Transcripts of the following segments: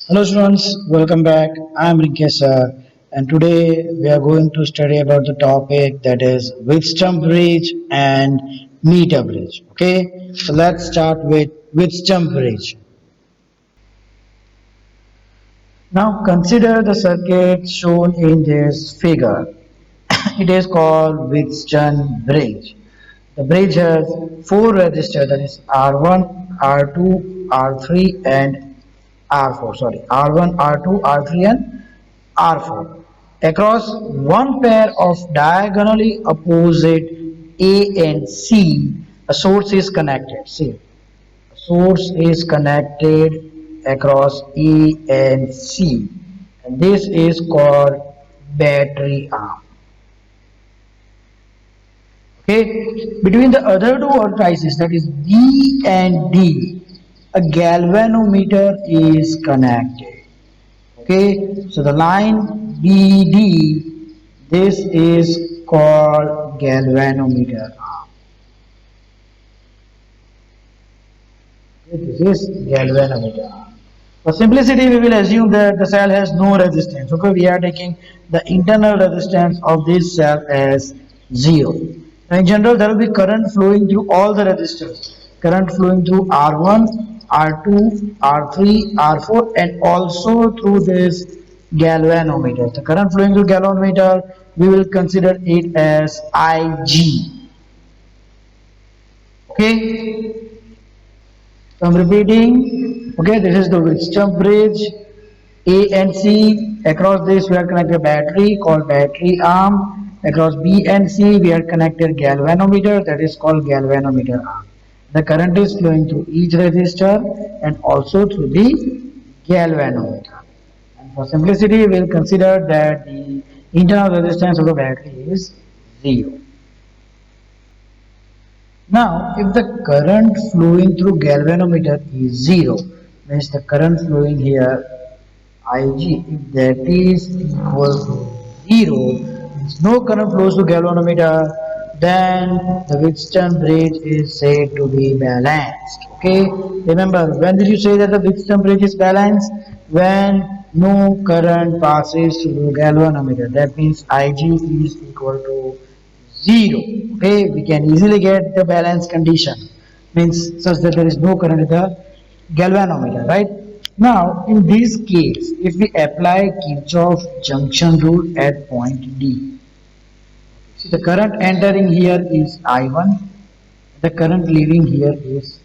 Hello students, welcome back. I am Rinkesh sir, and today we are going to study about the topic that is Wheatstone Bridge and Meter Bridge. Okay, so let's start with Wheatstone Bridge. Now consider the circuit shown in this figure. It is called Wheatstone Bridge. The bridge has four resistors, that is R1, R2, R3 and R4. Sorry, R1, R2, R3 and R4. Across one pair of diagonally opposite A and C, a source is connected. See, a source is connected across A and C, and this is called battery arm. Okay, between the other two vertices, that is B and D, a galvanometer is connected. Okay, so the line BD, this is called galvanometer. Okay, this is galvanometer. For simplicity, we will assume that the cell has no resistance. Okay, we are taking the internal resistance of this cell as 0. Now, in general, there will be current flowing through all the resistors. Current flowing through R1, R2, R3, R4 and also through this galvanometer. The current flowing through galvanometer, we will consider it as IG. Okay. So I'm repeating. Okay, this is the Wheatstone bridge. A and C. Across this we are connected battery called battery arm. Across B and C we are connected galvanometer, that is called galvanometer arm. The current is flowing through each resistor and also through the galvanometer. And for simplicity we will consider that the internal resistance of the battery is 0. Now, if the current flowing through galvanometer is 0, means the current flowing here Ig, if that is equal to 0, means no current flows to galvanometer, then the Wheatstone bridge is said to be balanced. Okay, remember, when did you say that the Wheatstone bridge is balanced? When no current passes through galvanometer, that means Ig is equal to 0. Okay, we can easily get the balance condition, means such that there is no current in the galvanometer, right? Now in this case, if we apply Kirchhoff junction rule at point D, see the current entering here is I1, the current leaving here is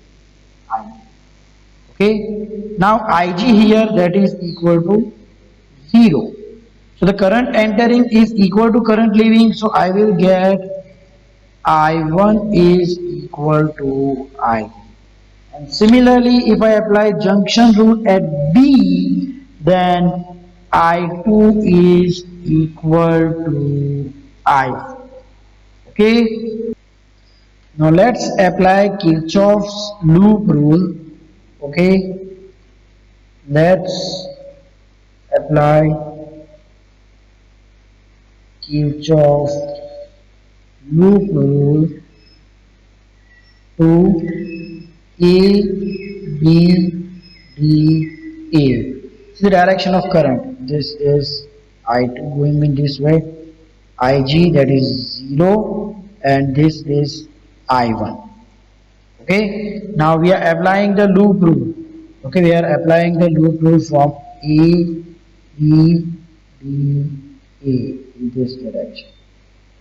I. Okay, now Ig here, that is equal to 0. So the current entering is equal to current leaving, so I will get I1 is equal to I. And similarly, if I apply junction rule at B, then I2 is equal to I. Okay. Now let's apply Kirchhoff's loop rule. Okay. Let's apply Kirchhoff's loop rule to A, B, D, A. It's the direction of current. This is I2 going in this way, Ig, that is 0, and this is I1. Okay, now we are applying the loop rule. Okay, we are applying the loop rule from A, B, D, A in this direction.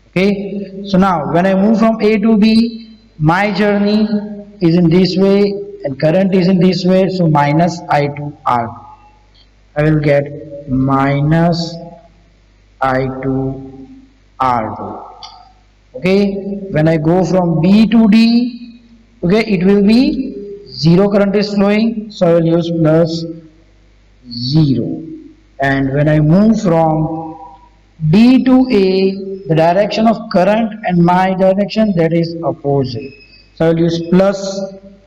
Okay, so now when I move from A to B, my journey is in this way and current is in this way, so minus I2 R2. I will get minus I2 R2. Okay, when I go from B to D, okay, it will be 0 current is flowing, so I will use plus 0. And when I move from D to A, the direction of current and my direction, that is opposite. So I will use plus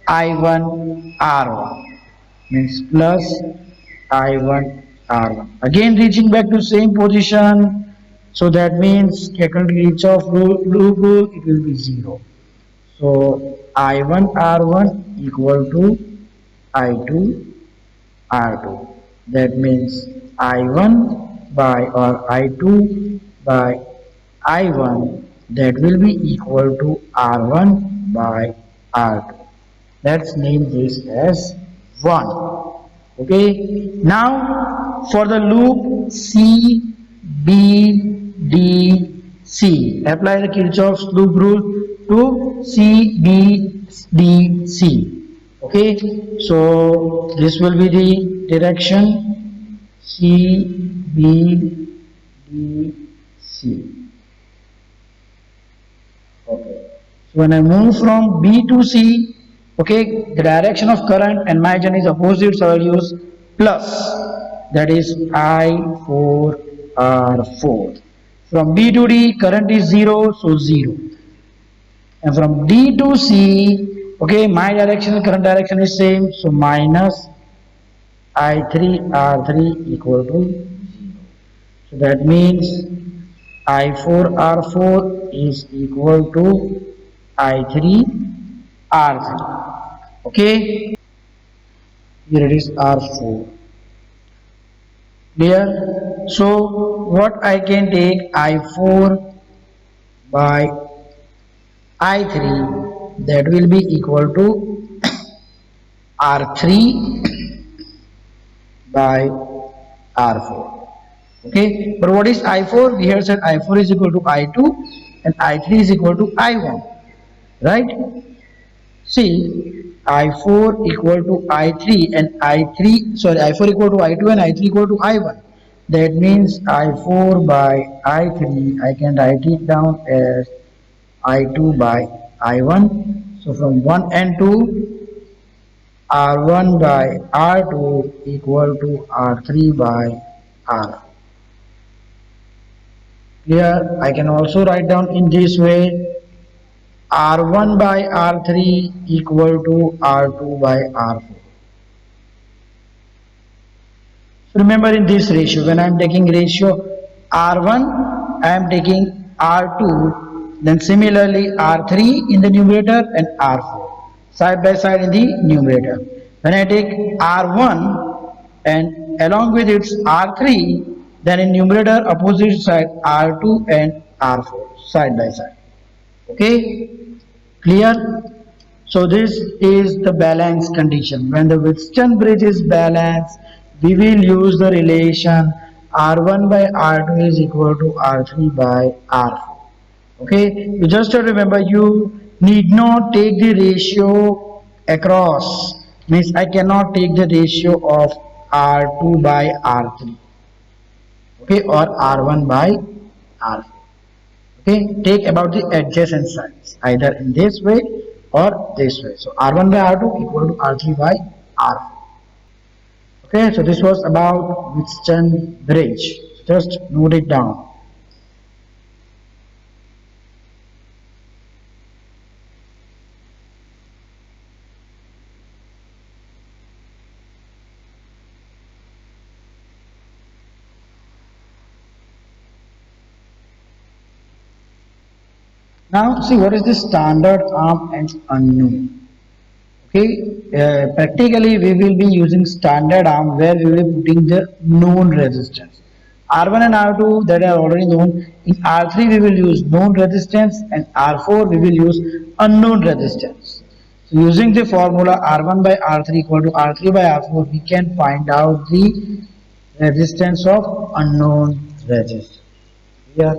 I1 R1, means plus I1 R1. Again reaching back to same position, so that means current reach of loop rule, it will be 0. So I1 R1 equal to I2 R2. that means I1 by or I2 by I1, that will be equal to R1 by R2. Let's name this as 1. Okay, now for the loop C, B, D, C, apply the Kirchhoff's loop rule to C, B, D, C. Okay, so this will be the direction C, B, D, C. Okay. So when I move from B to C, okay, the direction of current and my journey is opposite, so I will use plus. That is I4R4. From B to D, current is 0, so 0. And from D to C, okay, my direction, current direction is same, so minus I3R3 equal to 0. So that means I4R4 is equal to I3R3. Okay, here it is R4. Clear? So what I can take I4 by I3, that will be equal to R3 by R4. Okay, but what is I4? We have said I4 is equal to I2 and I3 is equal to I1, right? See, I4 equal to I3 and I4 equal to I2 and I3 equal to I1. That means I4 by I3, I can write it down as I2 by I1. So from 1 and 2, R1 by R2 equal to R3 by R. Here I can also write down in this way, R1 by R3 equal to R2 by R4. So remember in this ratio, when I am taking ratio R1, I am taking R2, then similarly R3 in the numerator and R4 side by side in the numerator. When I take R1 and along with its R3, then in numerator opposite side R2 and R4 side by side. Okay, clear? So this is the balance condition. When the Wheatstone bridge is balanced, we will use the relation R1 by R2 is equal to R3 by R4. Okay, you just have to remember, you need not take the ratio across. Means I cannot take the ratio of R2 by R3. Okay, or R1 by R4. Okay, take about the adjacent sides either in this way or this way. So R1 by R2 equal to R3 by R4. Okay, so this was about Wheatstone bridge. Just note it down. Now see what is the standard arm and unknown. Okay, practically we will be using standard arm where we will be putting the known resistance. R1 and R2 that are already known. In R3 we will use known resistance and R4 we will use unknown resistance. So using the formula R1 by R3 equal to R3 by R4, we can find out the resistance of unknown resistance. Here.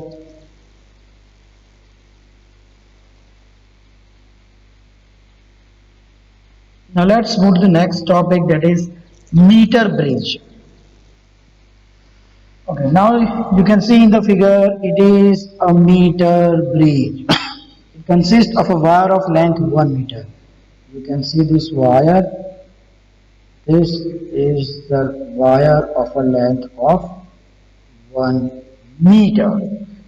Now let's move to the next topic, that is meter bridge. Okay, now you can see in the figure it is a meter bridge. It consists of a wire of length 1 meter. You can see this wire. This is the wire of a length of 1 meter.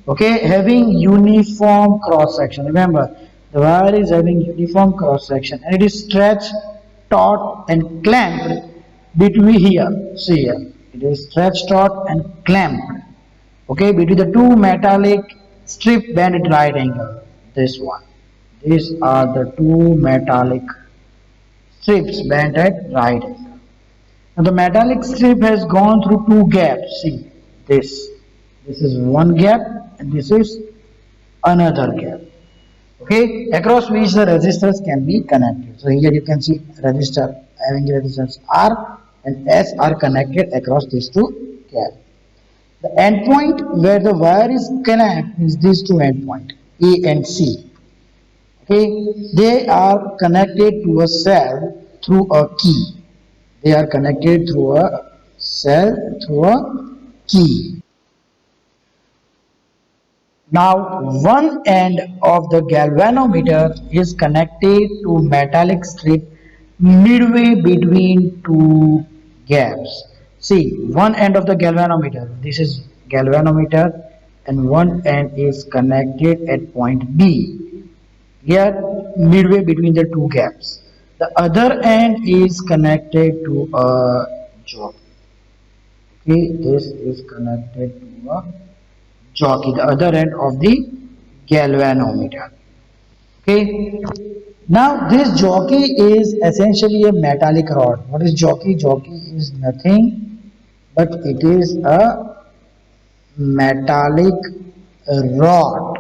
Okay, having uniform cross section. Remember, the wire is having uniform cross section and it is stretched, taut and clamped between here. See here, it is stretched, taut and clamped. Okay, between the two metallic strip bent at right angle. This one. These are the two metallic strips bent at right angle. Now the metallic strip has gone through two gaps. See this. This is one gap and this is another gap. Okay, across which the resistors can be connected. So here you can see resistor having resistance R and S are connected across these two gaps. The endpoint where the wire is connected is these two endpoints A and C. Okay, they are connected to a cell through a key. They are connected through a cell through a key. Now one end of the galvanometer is connected to metallic strip midway between two gaps. See, one end of the galvanometer, this is galvanometer, and one end is connected at point B. Here midway between the two gaps. The other end is connected to a jockey. Okay, this is connected to a jockey, the other end of the galvanometer. Okay. Now this jockey is essentially a metallic rod. What is jockey? Jockey is nothing but it is a metallic rod.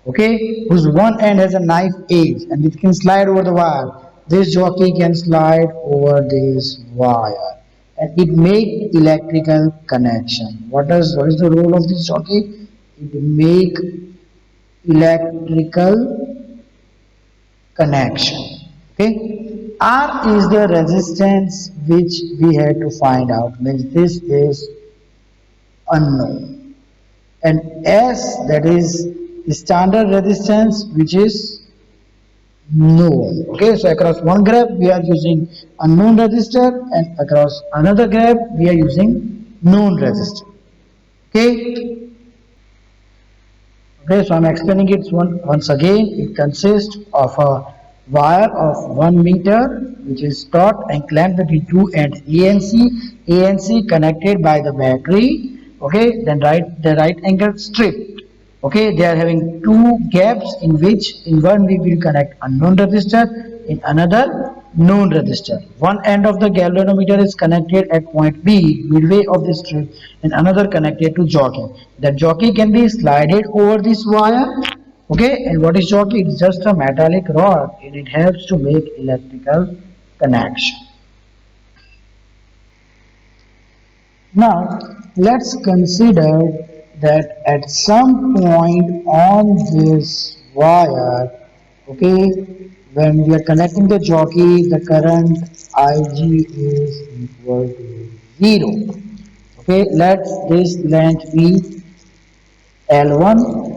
Okay, whose one end has a knife edge and it can slide over the wire. This jockey can slide over this wire and it make electrical connection. What is the role of this jockey? It make electrical connection. Okay, R is the resistance which we had to find out. Means this is unknown, and S, that is the standard resistance, which is known. Okay, so across one graph we are using unknown resistor, and across another graph we are using known resistor. Okay. Okay, so I'm explaining it once again. It consists of a wire of 1 meter which is taut and clamped between two ends ANC connected by the battery. Okay, then the right angle strip. Okay, they are having two gaps in which in one we will connect unknown resistor, in another known resistor. One end of the galvanometer is connected at point B, midway of the strip, and another connected to jockey. That jockey can be slided over this wire. Okay, and what is jockey? It's just a metallic rod and it helps to make electrical connection. Now, let's consider that at some point on this wire, okay, when we are connecting the jockey, the current Ig is equal to 0. Okay, let this length be L1.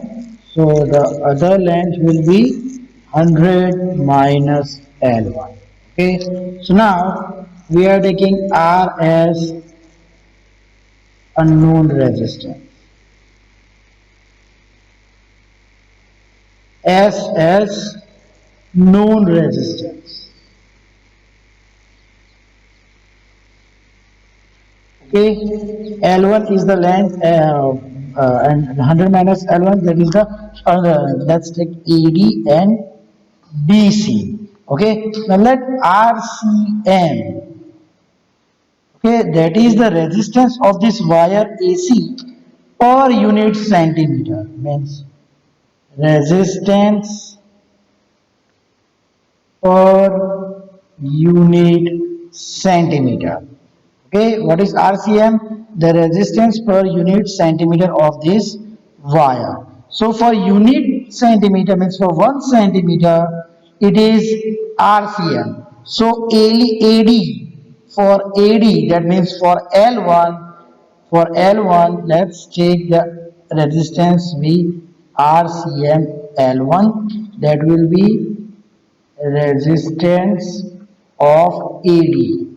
So the other length will be 100 minus L1. Okay, so now we are taking R as unknown resistance, S as known resistance. Okay, L1 is the length and 100 minus L1, that is the let's take AD and BC. Okay, now let RCM, okay, that is the resistance of this wire AC per unit centimeter, means resistance per unit centimeter. Okay, what is RCM? The resistance per unit centimeter of this wire. So for unit centimeter means for 1 centimeter it is RCM. So AD, for AD, that means for L1 let's take the resistance V RCM L1, that will be resistance of AD.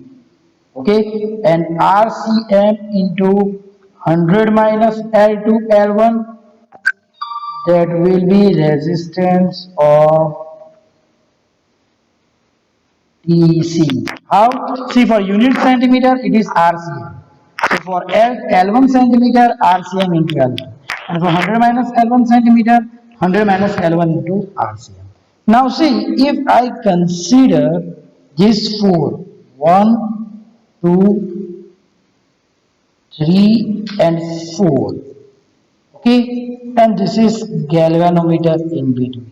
Okay, and RCM into 100 minus L2 L1, that will be resistance of TC. How? See, for unit centimeter it is RCM. So for L1 centimeter, RCM into L1, and for 100 minus L1 centimeter, 100 minus L1 into RCM. Now see, if I consider these four, 1, 2, 3 and 4. Okay, and this is galvanometer in between.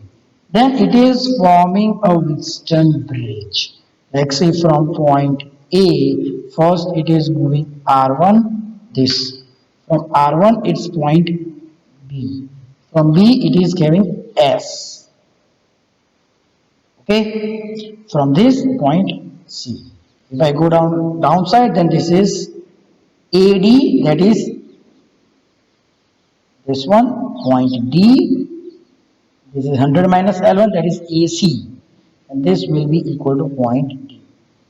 Then it is forming a Wheatstone bridge. Like say from point A, first it is moving R1, this. From R1 it's point B. From B it is giving S. Okay, from this point C. If I go down downside, then this is AD, that is this one, point D. This is 100 minus L1, that is AC, and this will be equal to point D.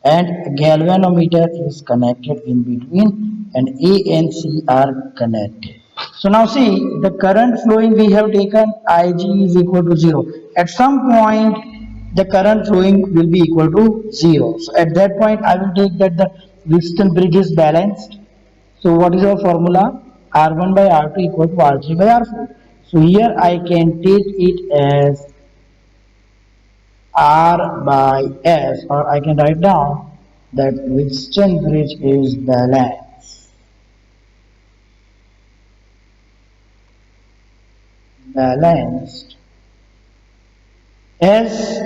And galvanometer is connected in between, and A and C are connected. So now see, the current flowing we have taken Ig is equal to 0. At some point, the current flowing will be equal to 0. So at that point, I will take that the Wheatstone bridge is balanced. So what is our formula? R1 by R2 equal to R3 by R4. So here I can take it as R by S, or I can write down that Wheatstone bridge is balanced as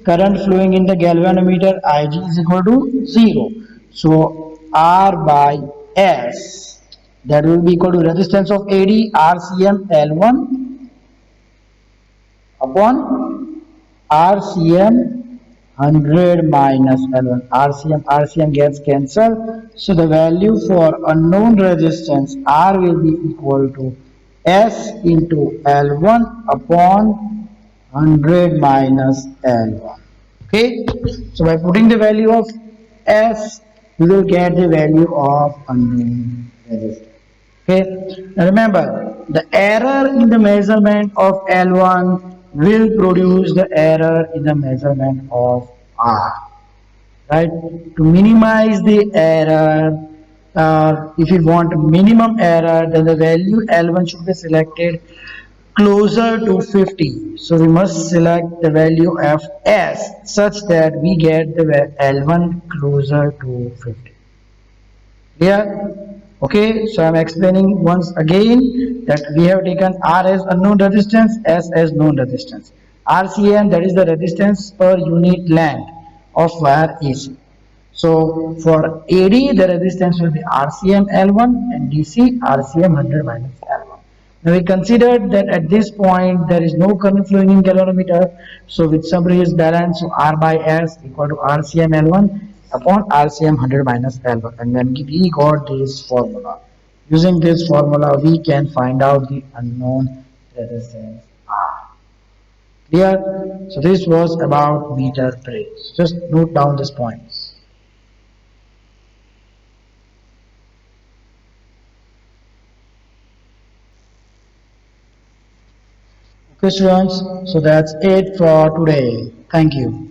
current flowing in the galvanometer Ig is equal to 0. So R by S, that will be equal to resistance of AD RCM L1 upon RCM 100 minus L1. RCM gets cancelled. So the value for unknown resistance R will be equal to S into L1 upon 100 minus L1. Okay. So by putting the value of S, we will get the value of unknown resistance. Okay. Now remember, the error in the measurement of L1 will produce the error in the measurement of R. Right? To minimize the error, if you want minimum error, then the value L1 should be selected closer to 50. So we must select the value of S such that we get the L1 closer to 50. Clear? Okay, so I'm explaining once again that we have taken R as unknown resistance, S as known resistance. RCM, that is the resistance per unit length of wire AC. So for AD, the resistance will be RCM L1, and DC RCM 100 minus L1. Now we considered that at this point there is no current flowing in galvanometer, so Wheatstone bridge is balanced, so R by S equal to RCM L1 upon RCM 100 minus L1, and then we got this formula. Using this formula, we can find out the unknown resistance R. Clear? So this was about meter bridge. Just note down these points. Okay, students. So that's it for today. Thank you.